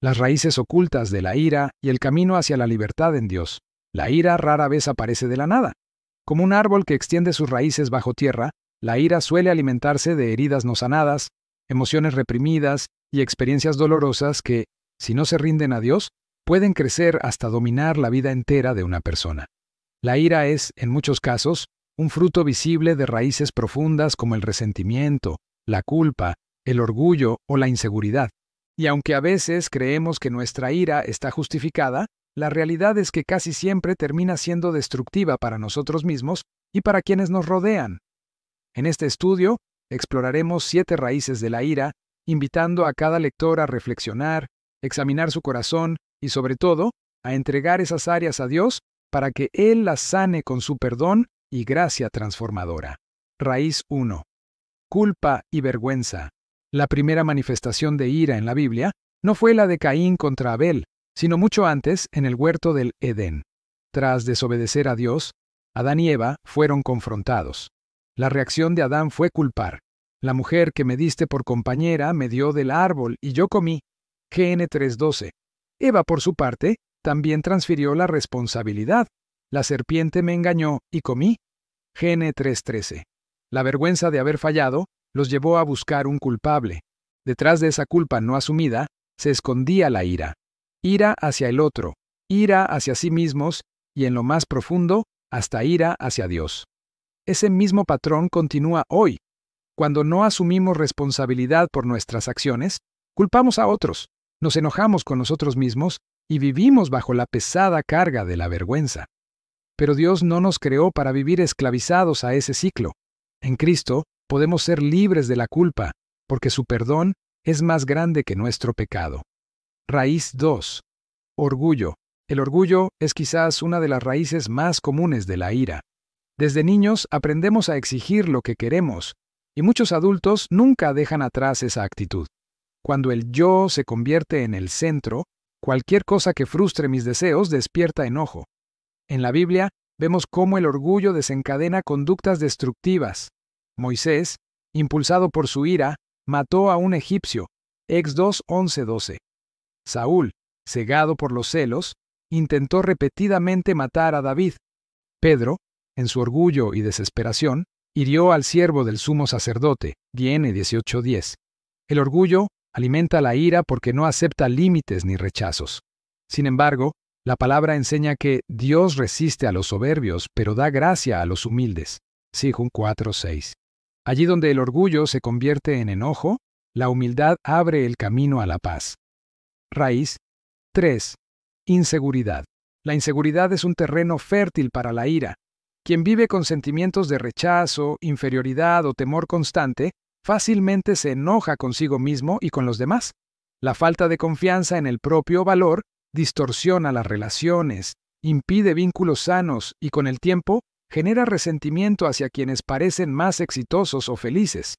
las raíces ocultas de la ira y el camino hacia la libertad en Dios. La ira rara vez aparece de la nada. Como un árbol que extiende sus raíces bajo tierra, la ira suele alimentarse de heridas no sanadas, emociones reprimidas y experiencias dolorosas que, si no se rinden a Dios, pueden crecer hasta dominar la vida entera de una persona. La ira es, en muchos casos, un fruto visible de raíces profundas como el resentimiento, la culpa, el orgullo o la inseguridad. Y aunque a veces creemos que nuestra ira está justificada, la realidad es que casi siempre termina siendo destructiva para nosotros mismos y para quienes nos rodean. En este estudio, exploraremos 7 raíces de la ira, invitando a cada lector a reflexionar, examinar su corazón y, sobre todo, a entregar esas áreas a Dios para que Él las sane con su perdón y gracia transformadora. Raíz 1. Culpa y vergüenza. La primera manifestación de ira en la Biblia no fue la de Caín contra Abel, sino mucho antes en el huerto del Edén. Tras desobedecer a Dios, Adán y Eva fueron confrontados. La reacción de Adán fue culpar. La mujer que me diste por compañera me dio del árbol y yo comí. GN 3:12. Eva, por su parte, también transfirió la responsabilidad. La serpiente me engañó y comí. GN 3:13. La vergüenza de haber fallado los llevó a buscar un culpable. Detrás de esa culpa no asumida se escondía la ira. Ira hacia el otro, ira hacia sí mismos y, en lo más profundo, hasta ira hacia Dios. Ese mismo patrón continúa hoy. Cuando no asumimos responsabilidad por nuestras acciones, culpamos a otros, nos enojamos con nosotros mismos y vivimos bajo la pesada carga de la vergüenza. Pero Dios no nos creó para vivir esclavizados a ese ciclo. En Cristo podemos ser libres de la culpa, porque su perdón es más grande que nuestro pecado. Raíz 2. Orgullo. El orgullo es quizás una de las raíces más comunes de la ira. Desde niños aprendemos a exigir lo que queremos, y muchos adultos nunca dejan atrás esa actitud. Cuando el yo se convierte en el centro, cualquier cosa que frustre mis deseos despierta enojo. En la Biblia vemos cómo el orgullo desencadena conductas destructivas. Moisés, impulsado por su ira, mató a un egipcio. Éxodo 11:12. Saúl, cegado por los celos, intentó repetidamente matar a David. Pedro, en su orgullo y desesperación, hirió al siervo del sumo sacerdote. N 18:10. El orgullo alimenta la ira porque no acepta límites ni rechazos. Sin embargo, la palabra enseña que Dios resiste a los soberbios, pero da gracia a los humildes. Sihon 4:6. Allí donde el orgullo se convierte en enojo, la humildad abre el camino a la paz. Raíz 3. Inseguridad. La inseguridad es un terreno fértil para la ira. Quien vive con sentimientos de rechazo, inferioridad o temor constante, fácilmente se enoja consigo mismo y con los demás. La falta de confianza en el propio valor distorsiona las relaciones, impide vínculos sanos y, con el tiempo, genera resentimiento hacia quienes parecen más exitosos o felices.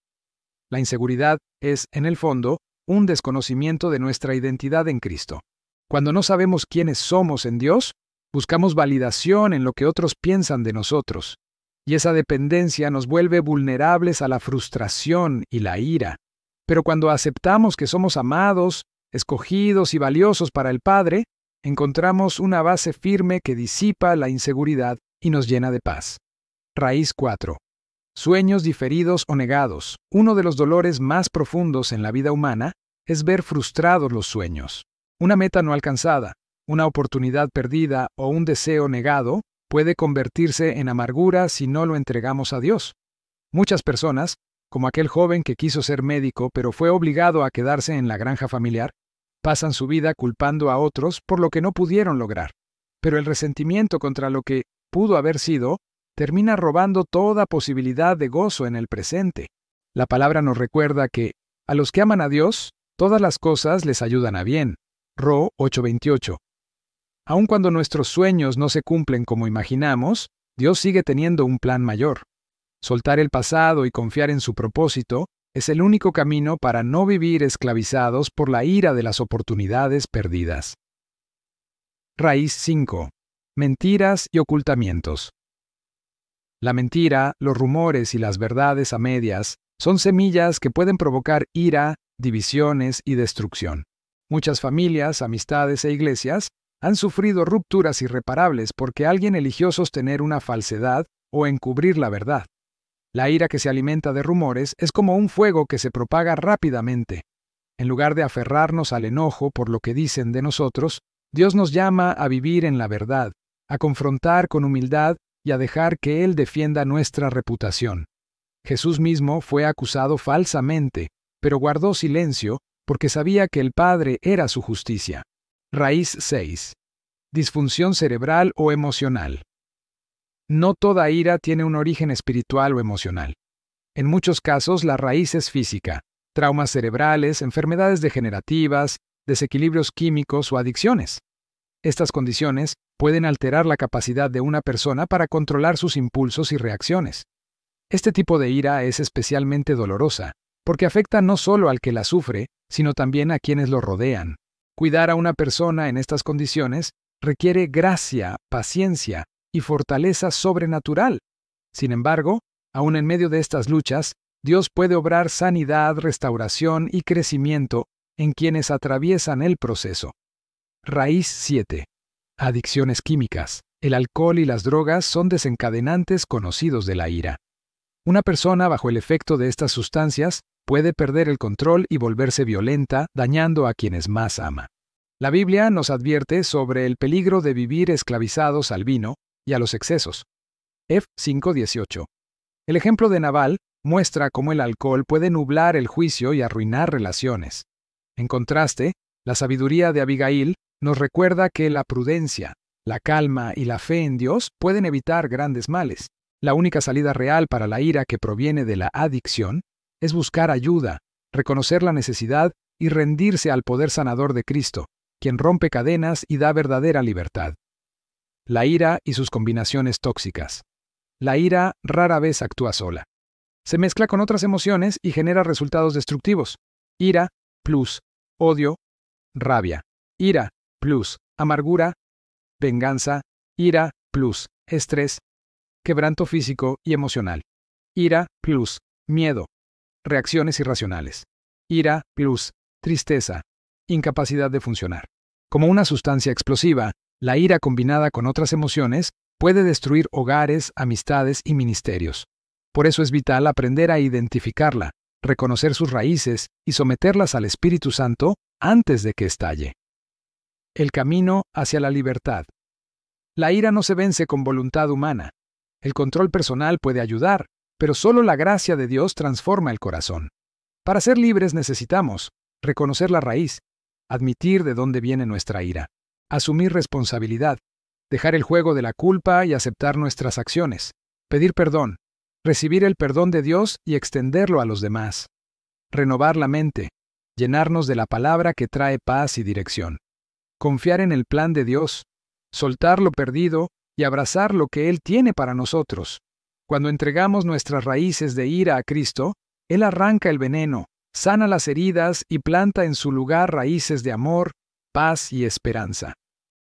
La inseguridad es, en el fondo, un desconocimiento de nuestra identidad en Cristo. Cuando no sabemos quiénes somos en Dios, buscamos validación en lo que otros piensan de nosotros, y esa dependencia nos vuelve vulnerables a la frustración y la ira. Pero cuando aceptamos que somos amados, escogidos y valiosos para el Padre, encontramos una base firme que disipa la inseguridad y nos llena de paz. Raíz 4. Sueños diferidos o negados. Uno de los dolores más profundos en la vida humana es ver frustrados los sueños. Una meta no alcanzada, una oportunidad perdida o un deseo negado puede convertirse en amargura si no lo entregamos a Dios. Muchas personas, como aquel joven que quiso ser médico pero fue obligado a quedarse en la granja familiar, pasan su vida culpando a otros por lo que no pudieron lograr. Pero el resentimiento contra lo que pudo haber sido termina robando toda posibilidad de gozo en el presente. La palabra nos recuerda que a los que aman a Dios, todas las cosas les ayudan a bien. Ro 8:28. Aun cuando nuestros sueños no se cumplen como imaginamos, Dios sigue teniendo un plan mayor. Soltar el pasado y confiar en su propósito es el único camino para no vivir esclavizados por la ira de las oportunidades perdidas. Raíz 5. Mentiras y ocultamientos. La mentira, los rumores y las verdades a medias son semillas que pueden provocar ira, divisiones y destrucción. Muchas familias, amistades e iglesias han sufrido rupturas irreparables porque alguien eligió sostener una falsedad o encubrir la verdad. La ira que se alimenta de rumores es como un fuego que se propaga rápidamente. En lugar de aferrarnos al enojo por lo que dicen de nosotros, Dios nos llama a vivir en la verdad, a confrontar con humildad y a dejar que Él defienda nuestra reputación. Jesús mismo fue acusado falsamente, pero guardó silencio porque sabía que el Padre era su justicia. Raíz 6. Disfunción cerebral o emocional. No toda ira tiene un origen espiritual o emocional. En muchos casos la raíz es física: traumas cerebrales, enfermedades degenerativas, desequilibrios químicos o adicciones. Estas condiciones pueden alterar la capacidad de una persona para controlar sus impulsos y reacciones. Este tipo de ira es especialmente dolorosa, porque afecta no solo al que la sufre, sino también a quienes lo rodean. Cuidar a una persona en estas condiciones requiere gracia, paciencia y fortaleza sobrenatural. Sin embargo, aun en medio de estas luchas, Dios puede obrar sanidad, restauración y crecimiento en quienes atraviesan el proceso. Raíz 7. Adicciones químicas. El alcohol y las drogas son desencadenantes conocidos de la ira. Una persona bajo el efecto de estas sustancias puede perder el control y volverse violenta, dañando a quienes más ama. La Biblia nos advierte sobre el peligro de vivir esclavizados al vino y a los excesos. F 5:18. El ejemplo de Nabal muestra cómo el alcohol puede nublar el juicio y arruinar relaciones. En contraste, la sabiduría de Abigail nos recuerda que la prudencia, la calma y la fe en Dios pueden evitar grandes males. La única salida real para la ira que proviene de la adicción es buscar ayuda, reconocer la necesidad y rendirse al poder sanador de Cristo, quien rompe cadenas y da verdadera libertad. La ira y sus combinaciones tóxicas. La ira rara vez actúa sola. Se mezcla con otras emociones y genera resultados destructivos. Ira plus odio, rabia. Ira plus amargura, venganza. Ira plus estrés, quebranto físico y emocional. Ira plus miedo, reacciones irracionales. Ira plus tristeza, incapacidad de funcionar. Como una sustancia explosiva, la ira combinada con otras emociones puede destruir hogares, amistades y ministerios. Por eso es vital aprender a identificarla, reconocer sus raíces y someterlas al Espíritu Santo antes de que estalle. El camino hacia la libertad. La ira no se vence con voluntad humana. El control personal puede ayudar, pero solo la gracia de Dios transforma el corazón. Para ser libres necesitamos reconocer la raíz, admitir de dónde viene nuestra ira, asumir responsabilidad, dejar el juego de la culpa y aceptar nuestras acciones, pedir perdón, recibir el perdón de Dios y extenderlo a los demás, renovar la mente, llenarnos de la palabra que trae paz y dirección, confiar en el plan de Dios, soltar lo perdido y abrazar lo que Él tiene para nosotros. Cuando entregamos nuestras raíces de ira a Cristo, Él arranca el veneno, sana las heridas y planta en su lugar raíces de amor, paz y esperanza.